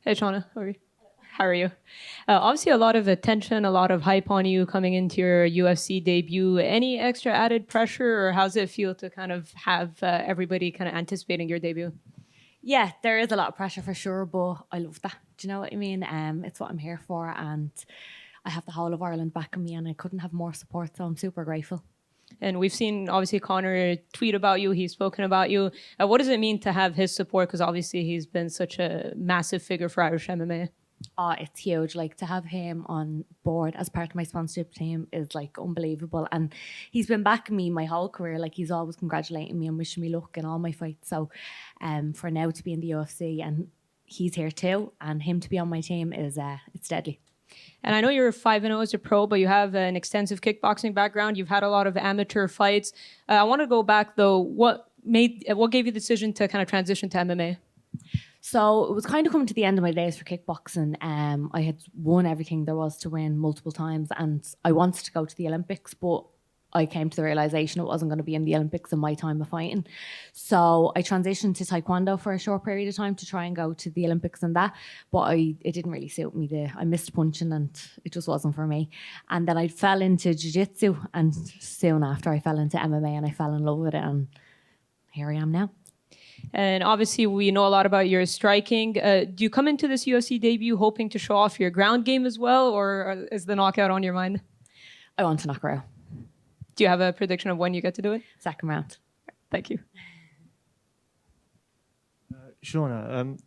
Hey, Shauna, how are you? Obviously, a lot of attention, a lot of hype on you coming into your UFC debut. Any extra added pressure, or how's it feel to kind of have everybody kind of anticipating your debut? Yeah, there is a lot of pressure for sure, but I love that. Do you know what I mean? It's what I'm here for, and I have the whole of Ireland backing me, and I couldn't have more support, so I'm super grateful. And we've seen, obviously, Conor tweet about you. He's spoken about you. What does it mean to have his support? Because obviously he's been such a massive figure for Irish MMA. Oh, it's huge. Like, to have him on board as part of my sponsorship team is like unbelievable. And he's been backing me my whole career. Like, he's always congratulating me and wishing me luck in all my fights. So for now to be in the UFC and he's here too, and him to be on my team is it's deadly. And I know you're 5-0 as a pro, but you have an extensive kickboxing background. You've had a lot of amateur fights. I want to go back though. What gave you the decision to kind of transition to MMA? So it was kind of coming to the end of my days for kickboxing. I had won everything there was to win multiple times, and I wanted to go to the Olympics, but I came to the realization it wasn't going to be in the Olympics in my time of fighting. So I transitioned to Taekwondo for a short period of time to try and go to the Olympics and that, but it didn't really suit me. I missed punching and it just wasn't for me. And then I fell into jiu-jitsu, and soon after I fell into MMA and I fell in love with it, and here I am now. And obviously, we know a lot about your striking. Do you come into this UFC debut hoping to show off your ground game as well, or is the knockout on your mind? I want to knock her out. Do you have a prediction of when you get to do it? Second round. Thank you. Shauna,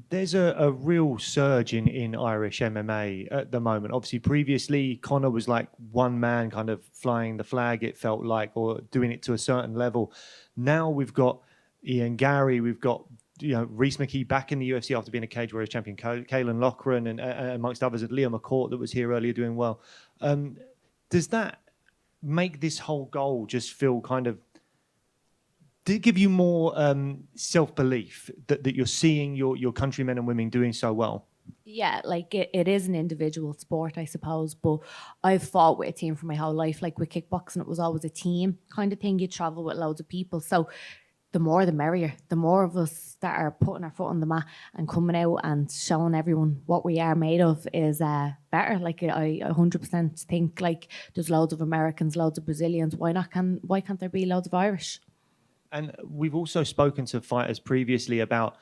there's a real surge in Irish MMA at the moment. Obviously, previously, Conor was like one man kind of flying the flag, it felt like, or doing it to a certain level. Now we've got Ian Gary, we've got Rhys McKee back in the UFC after being a Cage Warriors champion, Caelan Loughran, and amongst others, Liam McCourt that was here earlier doing well. Does that make this whole goal just feel kind of, did it give you more self-belief that you're seeing your countrymen and women doing so well? Yeah, like it is an individual sport, I suppose, but I've fought with a team for my whole life. Like with kickboxing, it was always a team kind of thing. You travel with loads of people, so the more the merrier. The more of us that are putting our foot on the mat and coming out and showing everyone what we are made of is better. Like I 100% think like there's loads of Americans, loads of Brazilians. Why can't there be loads of Irish? And we've also spoken to fighters previously about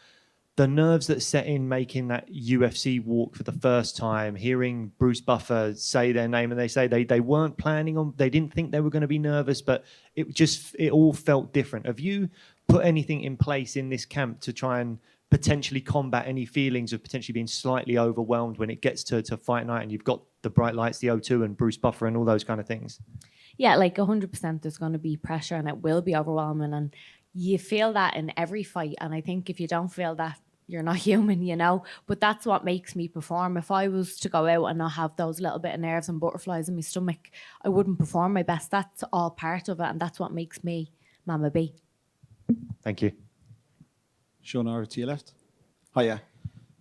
the nerves that set in making that UFC walk for the first time, hearing Bruce Buffer say their name, and they say they weren't planning on, they didn't think they were going to be nervous, but it all felt different. Have you put anything in place in this camp to try and potentially combat any feelings of potentially being slightly overwhelmed when it gets to fight night and you've got the bright lights, the O2 and Bruce Buffer and all those kind of things? Yeah, like 100% there's going to be pressure and it will be overwhelming, and you feel that in every fight, and I think if you don't feel that, you're not human, but that's what makes me perform. If I was to go out and not have those little bit of nerves and butterflies in my stomach, I wouldn't perform my best. That's all part of it, and that's what makes me Mama B. Thank you. Shauna, over to your left. Hiya.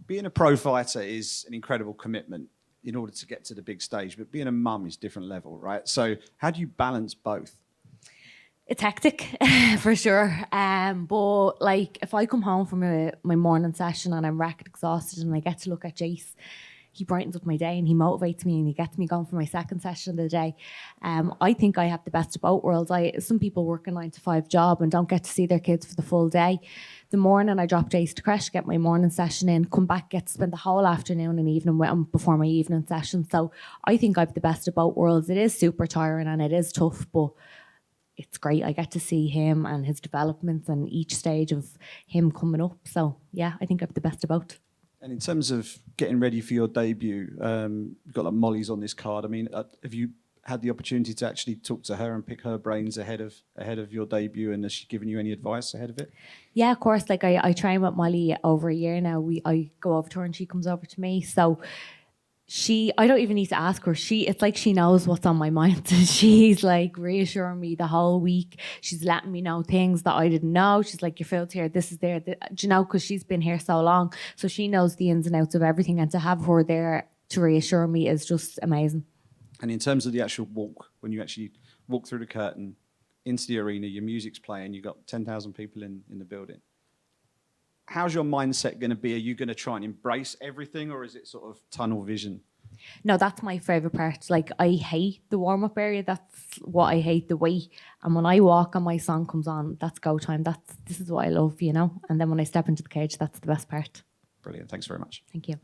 Being a pro fighter is an incredible commitment in order to get to the big stage, but being a mum is a different level, right? So how do you balance both? It's hectic, for sure. But like, if I come home from my morning session and I'm wrecked, exhausted, and I get to look at Jace, he brightens up my day and he motivates me and he gets me going for my second session of the day. I think I have the best of both worlds. Some people work a 9-to-5 job and don't get to see their kids for the full day. The morning I drop Jace to creche, get my morning session in, come back, get to spend the whole afternoon and evening with him before my evening session. So I think I have the best of both worlds. It is super tiring and it is tough, but it's great. I get to see him and his developments and each stage of him coming up. So yeah, I think I have the best of both. And in terms of getting ready for your debut, you've got like Molly's on this card. I mean, have you had the opportunity to actually talk to her and pick her brains ahead of your debut? And has she given you any advice ahead of it? Yeah, of course. Like I train with Molly over a year now. I go over to her and she comes over to me. So I don't even need to ask her. It's like she knows what's on my mind. She's like reassuring me the whole week. She's letting me know things that I didn't know. She's like, your food's here, this is there. Do you know, because she's been here so long. So she knows the ins and outs of everything. And to have her there to reassure me is just amazing. And in terms of the actual walk, when you actually walk through the curtain into the arena, your music's playing, you've got 10,000 people in the building. how's your mindset going to be? Are you going to try and embrace everything, or is it sort of tunnel vision? No, that's my favourite part. Like, I hate the warm-up area. That's what I hate, the wait. And when I walk and my song comes on, that's go time. This is what I love, you know? And then when I step into the cage, that's the best part. Brilliant. Thanks very much. Thank you.